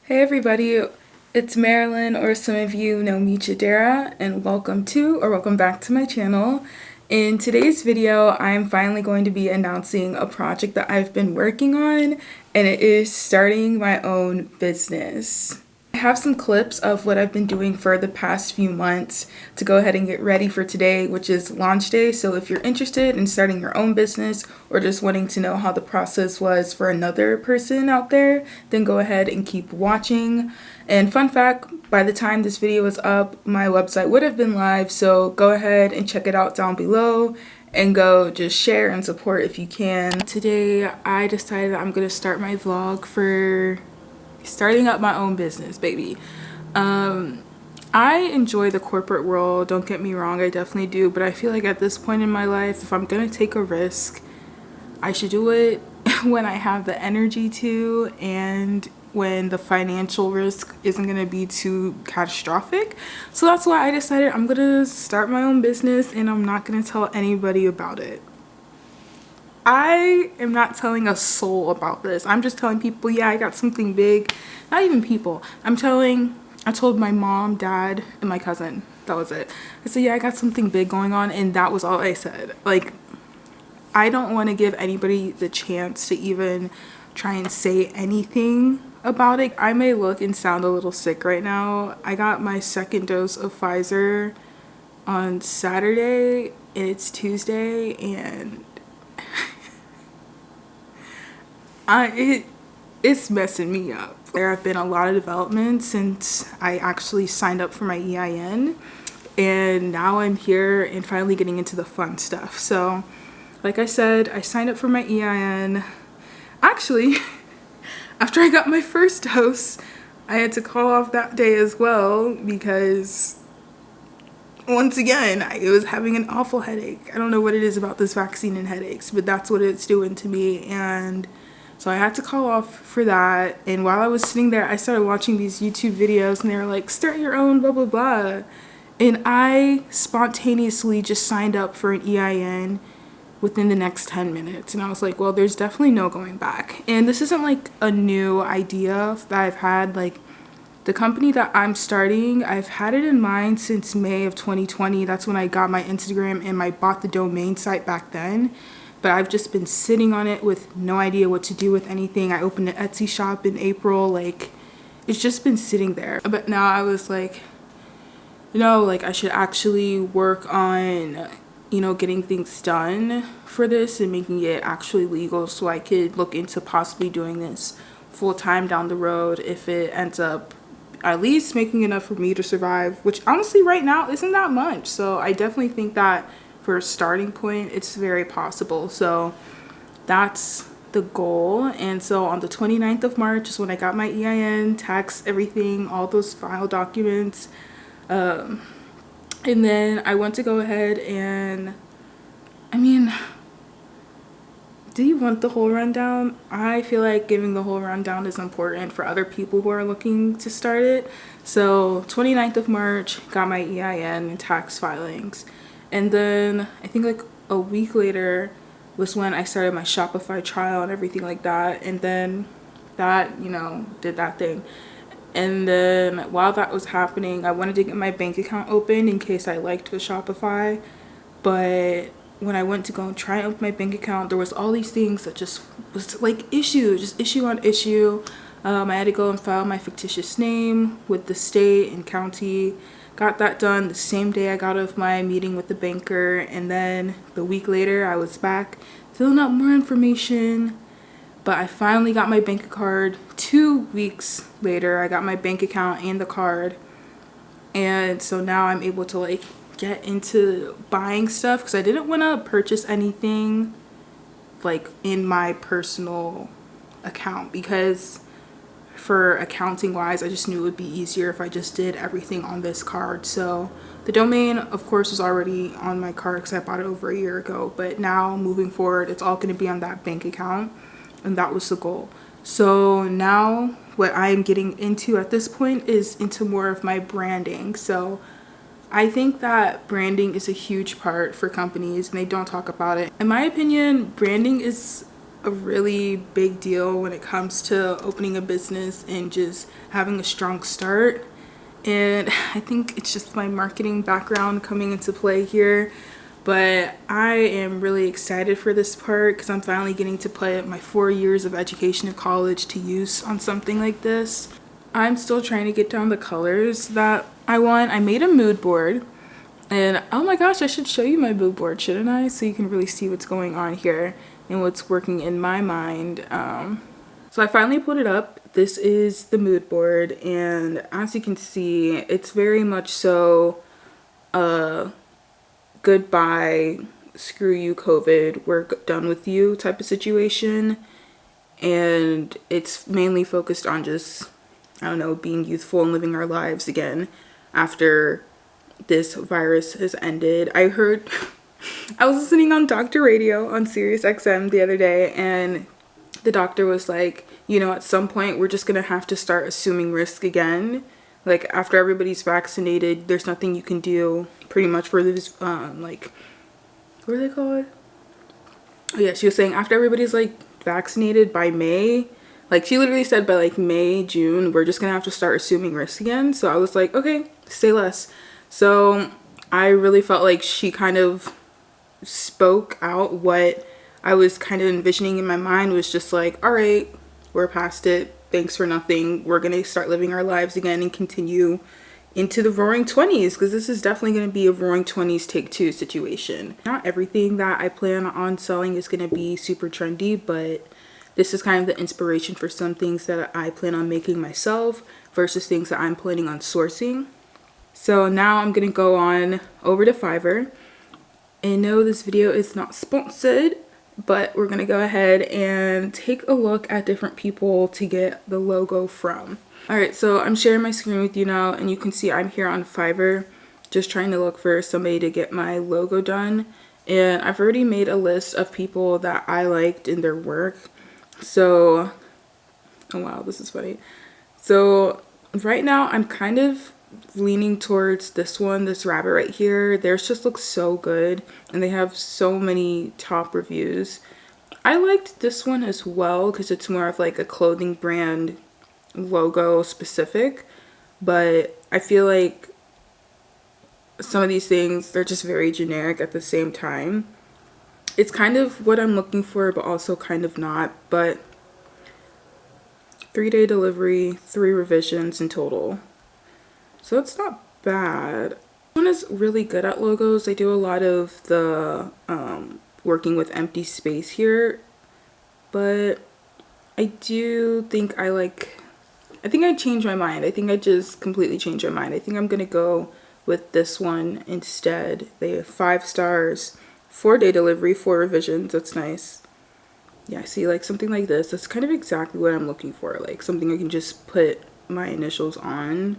Hey everybody, it's Marilyn, or some of you know me, Jadera, and welcome back to my channel. In today's video, I'm finally going to be announcing a project that I've been working on, and it is starting my own business. I have some clips of what I've been doing for the past few months to go ahead and get ready for today, which is launch day. So if you're interested in starting your own business or just wanting to know how the process was for another person out there, then go ahead and keep watching. And fun fact, by the time this video is up, my website would have been live, so go ahead and check it out down below and go just share and support if you can. Today I decided I'm gonna start my vlog for starting up my own business, baby. I enjoy the corporate world, don't get me wrong, I definitely do, but I feel like at this point in my life, if I'm gonna take a risk, I should do it when I have the energy to, and when the financial risk isn't gonna be too catastrophic. So that's why I decided I'm gonna start my own business and I'm not gonna tell anybody about it. I am not telling a soul about this. I'm just telling people, yeah, I got something big. Not even people. I told my mom, dad, and my cousin. That was it. I said, yeah, I got something big going on, and that was all I said. Like, I don't want to give anybody the chance to even try and say anything about it. I may look and sound a little sick right now. I got my second dose of Pfizer on Saturday, and it's Tuesday, and it's messing me up. There have been a lot of developments since I actually signed up for my EIN, and now I'm here and finally getting into the fun stuff. So like I said, I signed up for my EIN. Actually, after I got my first dose, I had to call off that day as well because once again, I was having an awful headache. I don't know what it is about this vaccine and headaches, but that's what it's doing to me. And so I had to call off for that. And while I was sitting there, I started watching these YouTube videos and they were like, start your own blah, blah, blah. And I spontaneously just signed up for an EIN within the next 10 minutes. And I was like, well, there's definitely no going back. And this isn't like a new idea that I've had. Like, the company that I'm starting, I've had it in mind since May of 2020. That's when I got my Instagram and I bought the domain site back then. But I've just been sitting on it with no idea what to do with anything. I opened an Etsy shop in April. Like, it's just been sitting there. But now I was like, like I should actually work on, getting things done for this and making it actually legal so I could look into possibly doing this full time down the road if it ends up at least making enough for me to survive, which honestly right now isn't that much. So I definitely think that for a starting point, it's very possible. So that's the goal. And so on the 29th of March is when I got my EIN, tax, everything, all those file documents. And then I went to go ahead and, do you want the whole rundown? I feel like giving the whole rundown is important for other people who are looking to start it. So 29th of March, got my EIN and tax filings. And then I think like a week later was when I started my Shopify trial and everything like that. And then that, did that thing. And then while that was happening, I wanted to get my bank account open in case I liked the Shopify. But when I went to go and try and open my bank account, there was all these things that just was like issue on issue. I had to go and file my fictitious name with the state and county. Got that done the same day I got off my meeting with the banker, and then the week later I was back filling out more information. But I finally got my bank card. 2 weeks later I got my bank account and the card, and so now I'm able to like get into buying stuff because I didn't want to purchase anything like in my personal account, because for accounting wise I just knew it would be easier if I just did everything on this card. So the domain of course was already on my card because I bought it over a year ago, but now moving forward it's all going to be on that bank account, and that was the goal. So now what I'm getting into at this point is into more of my branding. So I think that branding is a huge part for companies and they don't talk about it. In my opinion, branding is a really big deal when it comes to opening a business and just having a strong start. And I think it's just my marketing background coming into play here. But I am really excited for this part because I'm finally getting to put my 4 years of education in college to use on something like this. I'm still trying to get down the colors that I want. I made a mood board, and oh my gosh, I should show you my mood board, shouldn't I? So you can really see what's going on here and what's working in my mind. So I finally put it up. This is the mood board, and as you can see, it's very much so goodbye, screw you COVID, we're done with you type of situation. And it's mainly focused on just, I don't know, being youthful and living our lives again after this virus has ended. I heard, I was listening on Doctor Radio on Sirius XM the other day, and the doctor was like, you know, at some point we're just gonna have to start assuming risk again. Like, after everybody's vaccinated, there's nothing you can do pretty much for this, like, what are they called? Oh yeah, she was saying after everybody's like vaccinated by May, like she literally said by like May, June, we're just gonna have to start assuming risk again. So I was like, okay, say less. So I really felt like she kind of spoke out what I was kind of envisioning in my mind, was just like, all right, we're past it. Thanks for nothing. We're going to start living our lives again and continue into the roaring 20s, because this is definitely going to be a roaring 20s take two situation. Not everything that I plan on selling is going to be super trendy, but this is kind of the inspiration for some things that I plan on making myself versus things that I'm planning on sourcing. So now I'm going to go on over to Fiverr. And no, this video is not sponsored, but we're going to go ahead and take a look at different people to get the logo from. Alright, so I'm sharing my screen with you now, and you can see I'm here on Fiverr just trying to look for somebody to get my logo done. And I've already made a list of people that I liked in their work. So, oh wow, this is funny. So right now I'm kind of leaning towards this one, this rabbit right here. Theirs just looks so good, and they have so many top reviews. I liked this one as well because it's more of like a clothing brand logo specific, but I feel like some of these things, they're just very generic at the same time. It's kind of what I'm looking for, but also kind of not. But 3-day delivery, 3 revisions in total. So it's not bad. This one is really good at logos. They do a lot of the working with empty space here. But I do think I think I changed my mind. I think I just completely changed my mind. I think I'm going to go with this one instead. They have 5 stars, 4-day delivery, 4 revisions. That's nice. Yeah, see, like something like this. That's kind of exactly what I'm looking for. Like something I can just put my initials on.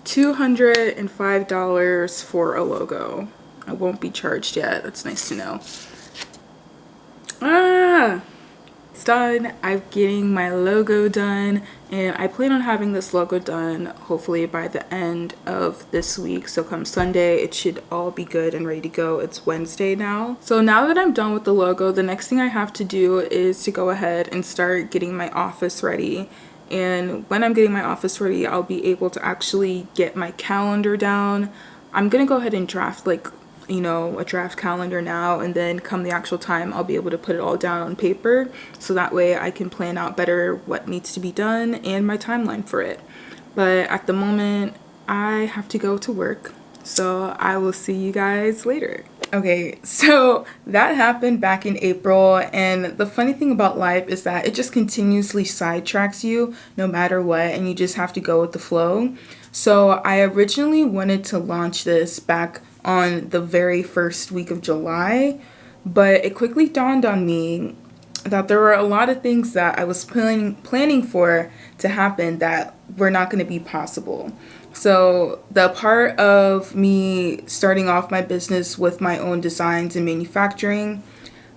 $205 for a logo. I won't be charged yet. That's nice to know. It's done. I'm getting my logo done, and I plan on having this logo done hopefully by the end of this week. So come Sunday, it should all be good and ready to go. It's Wednesday now. So now that I'm done with the logo, the next thing I have to do is to go ahead and start getting my office ready. And when I'm getting my office ready, I'll be able to actually get my calendar down. I'm gonna go ahead and draft a draft calendar now, and then come the actual time, I'll be able to put it all down on paper, so that way I can plan out better what needs to be done and my timeline for it. But at the moment, I have to go to work, so I will see you guys later. Okay, so that happened back in April, and the funny thing about life is that it just continuously sidetracks you no matter what, and you just have to go with the flow. So I originally wanted to launch this back on the very first week of July, but it quickly dawned on me that there were a lot of things that I was planning for to happen that were not going to be possible. So the part of me starting off my business with my own designs and manufacturing,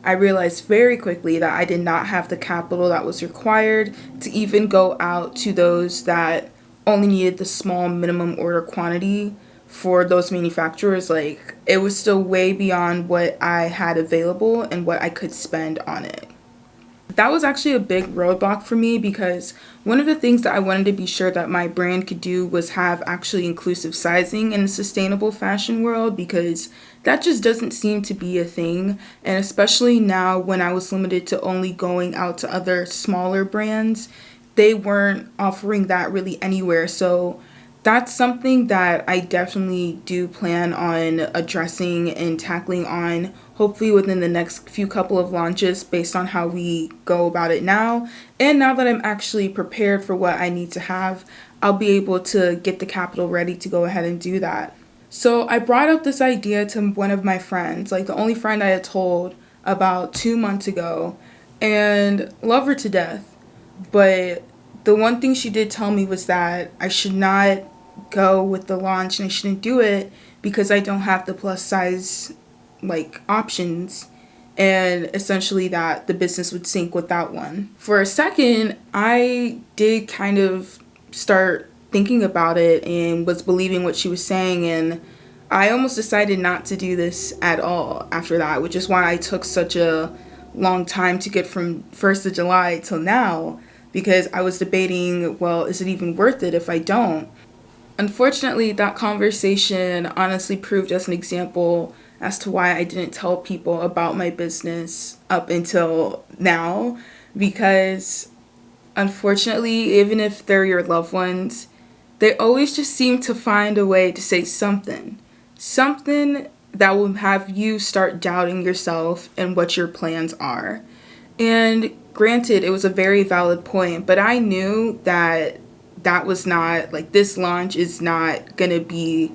I realized very quickly that I did not have the capital that was required to even go out to those that only needed the small minimum order quantity for those manufacturers, like, it was still way beyond what I had available and what I could spend on it. That was actually a big roadblock for me, because one of the things that I wanted to be sure that my brand could do was have actually inclusive sizing in the sustainable fashion world, because that just doesn't seem to be a thing. And especially now, when I was limited to only going out to other smaller brands, they weren't offering that really anywhere. So that's something that I definitely do plan on addressing and tackling on, hopefully within the next few couple of launches, based on how we go about it now. And now that I'm actually prepared for what I need to have, I'll be able to get the capital ready to go ahead and do that. So I brought up this idea to one of my friends, like the only friend I had told, about 2 months ago, and love her to death. But the one thing she did tell me was that I should not go with the launch, and I shouldn't do it because I don't have the plus size like options, and essentially that the business would sink without one. For a second, I did kind of start thinking about it and was believing what she was saying, and I almost decided not to do this at all after that, which is why I took such a long time to get from 1st of July till now, because I was debating, well, is it even worth it if I don't? Unfortunately, that conversation honestly proved as an example as to why I didn't tell people about my business up until now, because unfortunately, even if they're your loved ones, they always just seem to find a way to say something that will have you start doubting yourself and what your plans are. And granted, it was a very valid point, but I knew that was not, like, this launch is not gonna be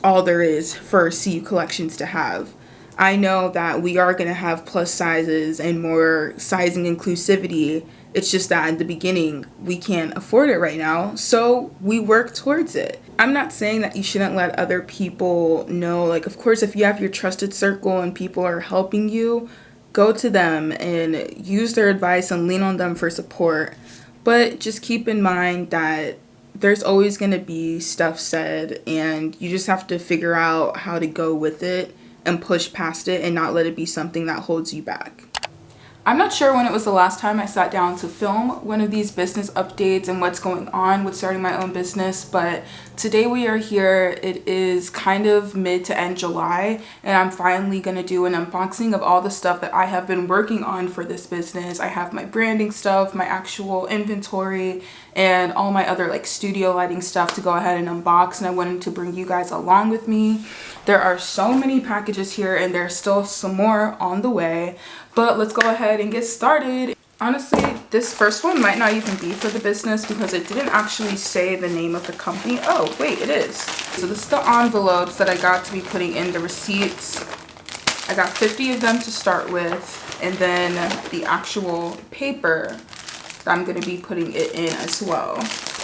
all there is for CU Collections to have. I know that we are gonna have plus sizes and more sizing inclusivity. It's just that in the beginning, we can't afford it right now, so we work towards it. I'm not saying that you shouldn't let other people know. Like, of course, if you have your trusted circle and people are helping you, go to them and use their advice and lean on them for support. But just keep in mind that there's always going to be stuff said, and you just have to figure out how to go with it and push past it and not let it be something that holds you back. I'm not sure when it was the last time I sat down to film one of these business updates and what's going on with starting my own business, but today we are here. It is kind of mid to end July, and I'm finally going to do an unboxing of all the stuff that I have been working on for this business. I have my branding stuff, my actual inventory, and all my other like studio lighting stuff to go ahead and unbox, and I wanted to bring you guys along with me. There are so many packages here, and there's still some more on the way, but let's go ahead and get started. Honestly, this first one might not even be for the business because it didn't actually say the name of the company. Oh, wait, it is. So this is the envelopes that I got to be putting in the receipts. I got 50 of them to start with, and then the actual paper that I'm going to be putting it in as well.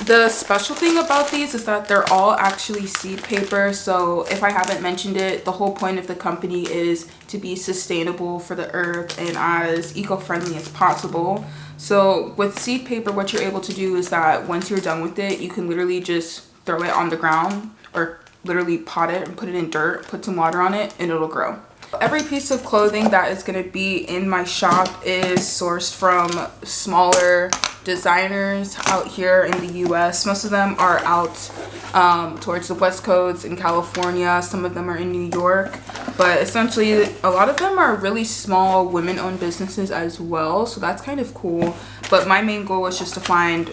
The special thing about these is that they're all actually seed paper. So if I haven't mentioned it, the whole point of the company is to be sustainable for the earth and as eco-friendly as possible. So with seed paper, what you're able to do is that once you're done with it, you can literally just throw it on the ground, or literally pot it and put it in dirt, put some water on it, and it'll grow. Every piece of clothing that is going to be in my shop is sourced from smaller designers out here in the US. Most of them are out towards the West Coast in California. Some of them are in New York. But essentially, a lot of them are really small women-owned businesses as well. So that's kind of cool. But my main goal is just to find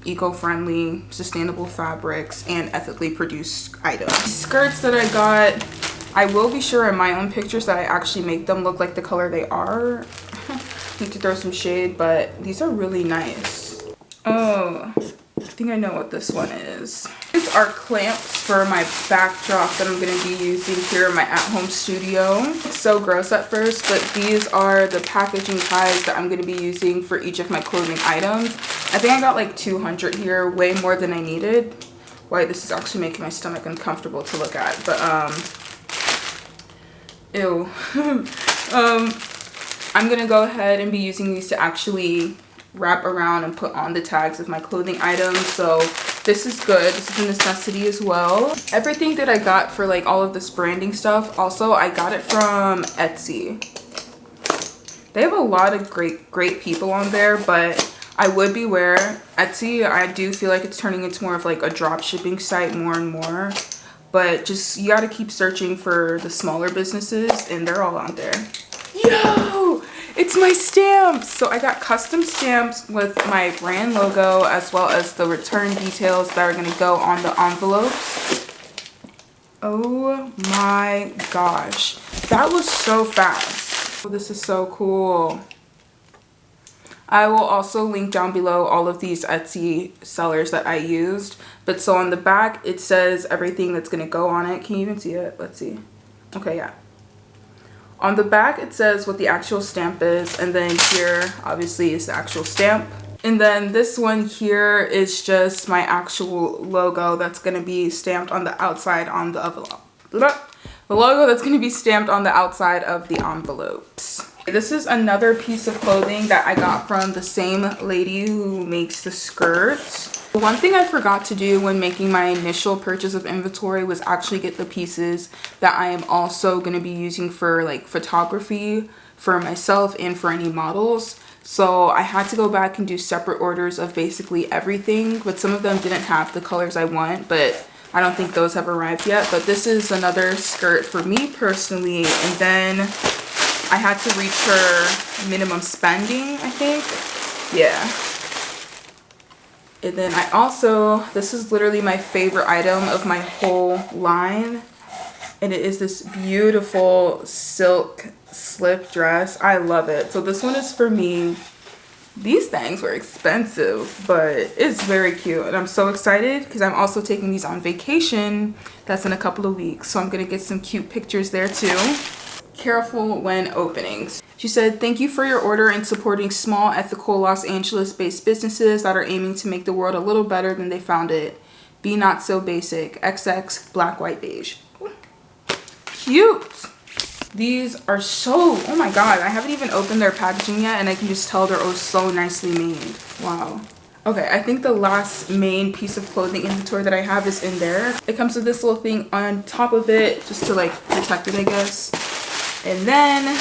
eco-friendly, sustainable fabrics and ethically produced items. Skirts that I got, I will be sure in my own pictures that I actually make them look like the color they are. Need to throw some shade, but these are really nice. Oh, I think I know what this one is. These are clamps for my backdrop that I'm going to be using here in my at-home studio. It's so gross at first, but these are the packaging ties that I'm going to be using for each of my clothing items. I think I got like 200 here, way more than I needed. Why, this is actually making my stomach uncomfortable to look at, but ew. I'm gonna go ahead and be using these to actually wrap around and put on the tags of my clothing items. So this is good. This is a necessity as well. Everything that I got for like all of this branding stuff, also I got it from Etsy. They have a lot of great people on there, but I would beware. Etsy, I do feel like it's turning into more of like a drop shipping site more and more. But just, you gotta keep searching for the smaller businesses, and they're all out there. Yo! It's my stamps! So I got custom stamps with my brand logo, as well as the return details that are gonna go on the envelopes. Oh my gosh. That was so fast. Oh, this is so cool. I will also link down below all of these Etsy sellers that I used. But so on the back, it says everything that's going to go on it. Can you even see it? Let's see. Okay, yeah. On the back, it says what the actual stamp is. And then here, obviously, is the actual stamp. And then this one here is just my actual logo that's going to be stamped on the outside on the envelope. The logo that's going to be stamped on the outside of the envelopes. This is another piece of clothing that I got from the same lady who makes the skirts. One thing I forgot to do when making my initial purchase of inventory was actually get the pieces that I am also going to be using for like photography for myself and for any models. So I had to go back and do separate orders of basically everything, but some of them didn't have the colors I want, but I don't think those have arrived yet. But this is another skirt for me personally, and then I had to reach her minimum spending, I think. Yeah. And then I also, this is literally my favorite item of my whole line. And it is this beautiful silk slip dress. I love it. So this one is for me. These things were expensive, but it's very cute. And I'm so excited because I'm also taking these on vacation. That's in a couple of weeks. So I'm going to get some cute pictures there too. Careful when opening. She said, thank you for your order and supporting small, ethical, Los Angeles-based businesses that are aiming to make the world a little better than they found it. Be not so basic. XX black, white, beige. Cute. These are so, oh my god, I haven't even opened their packaging yet, and I can just tell they're oh so nicely made. Wow. Okay, I think the last main piece of clothing inventory that I have is in there. It comes with this little thing on top of it just to like protect it, I guess. And then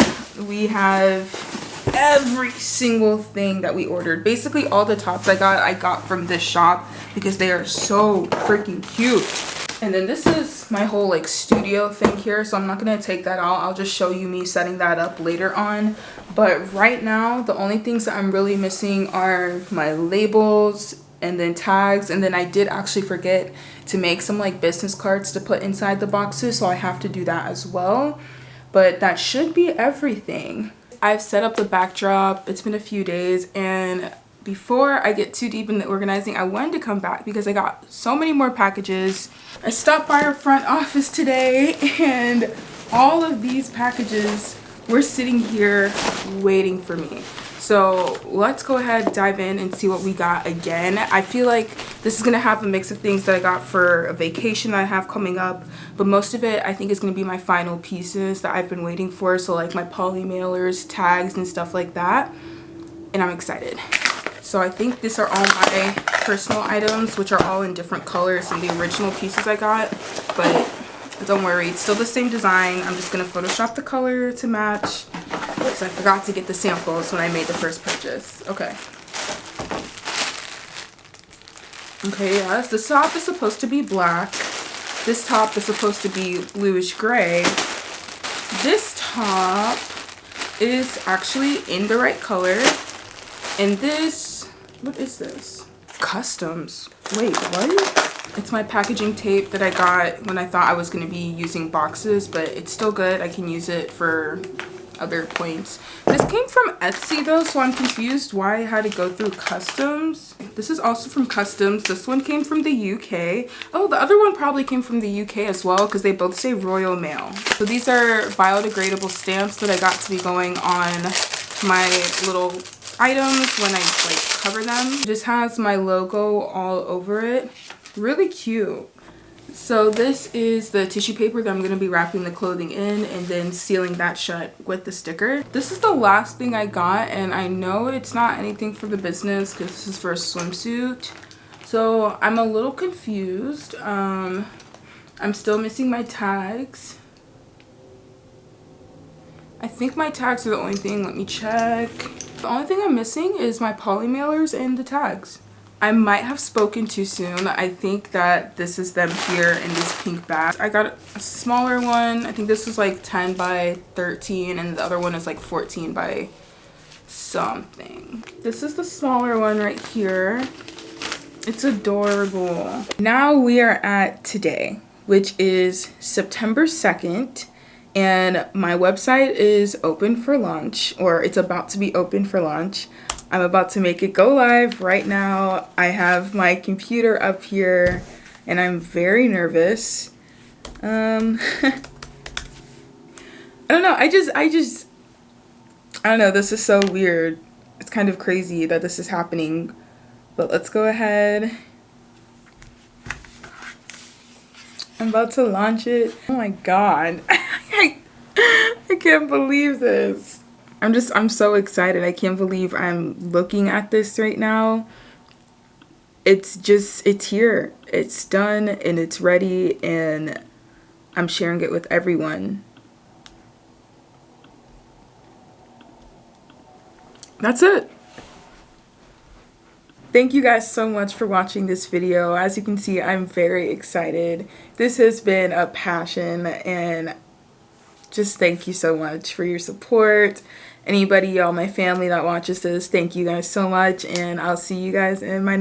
we have every single thing that we ordered. Basically all the tops I got from this shop because they are so freaking cute. And then this is my whole like studio thing here, so I'm not gonna take that out. I'll just show you me setting that up later on. But right now, the only things that I'm really missing are my labels and then tags. And then I did actually forget to make some like business cards to put inside the boxes, so I have to do that as well. But that should be everything. I've set up the backdrop. It's been a few days, and before I get too deep in the organizing, I wanted to come back because I got so many more packages. I stopped by our front office today, and all of these packages were sitting here waiting for me. So let's go ahead, dive in, and see what we got again. I feel like this is gonna have a mix of things that I got for a vacation that I have coming up, but most of it I think is gonna be my final pieces that I've been waiting for. So like my poly mailers, tags, and stuff like that. And I'm excited. So I think these are all my personal items, which are all in different colors than the original pieces I got. But don't worry, it's still the same design. I'm just gonna Photoshop the color to match, because I forgot to get the samples when I made the first purchase. Okay. Okay, yes, this top is supposed to be black. This top is supposed to be bluish gray. This top is actually in the right color. And this, what is this? Customs. Wait, what? It's my packaging tape that I got when I thought I was going to be using boxes, but it's still good. I can use it for other points. This came from Etsy though, so I'm confused why I had to go through customs. This is also from customs. This one came from the UK. Oh, the other one probably came from the UK as well, because they both say Royal Mail. So these are biodegradable stamps that I got to be going on my little items when I like cover them. It just has my logo all over it. Really cute. So this is the tissue paper that I'm going to be wrapping the clothing in and then sealing that shut with the sticker. This is the last thing I got, and I know it's not anything for the business because this is for a swimsuit. So I'm a little confused. I'm still missing my tags. I think my tags are the only thing. Let me check. The only thing I'm missing is my poly mailers and the tags. I might have spoken too soon. I think that this is them here in this pink bag. I got a smaller one. I think this was like 10 by 13 and the other one is like 14 by something. This is the smaller one right here. It's adorable. Now we are at today, which is September 2nd. And my website is open for launch, or it's about to be open for launch. I'm about to make it go live right now. I have my computer up here and I'm very nervous. I don't know. I don't know. This is so weird. It's kind of crazy that this is happening, but let's go ahead. I'm about to launch it. Oh my God. I can't believe this. I'm so excited. I can't believe I'm looking at this right now. It's here. It's done and it's ready and I'm sharing it with everyone. That's it. Thank you guys so much for watching this video. As you can see, I'm very excited. This has been a passion, and just thank you so much for your support. Anybody, y'all, my family that watches this, thank you guys so much, and I'll see you guys in my next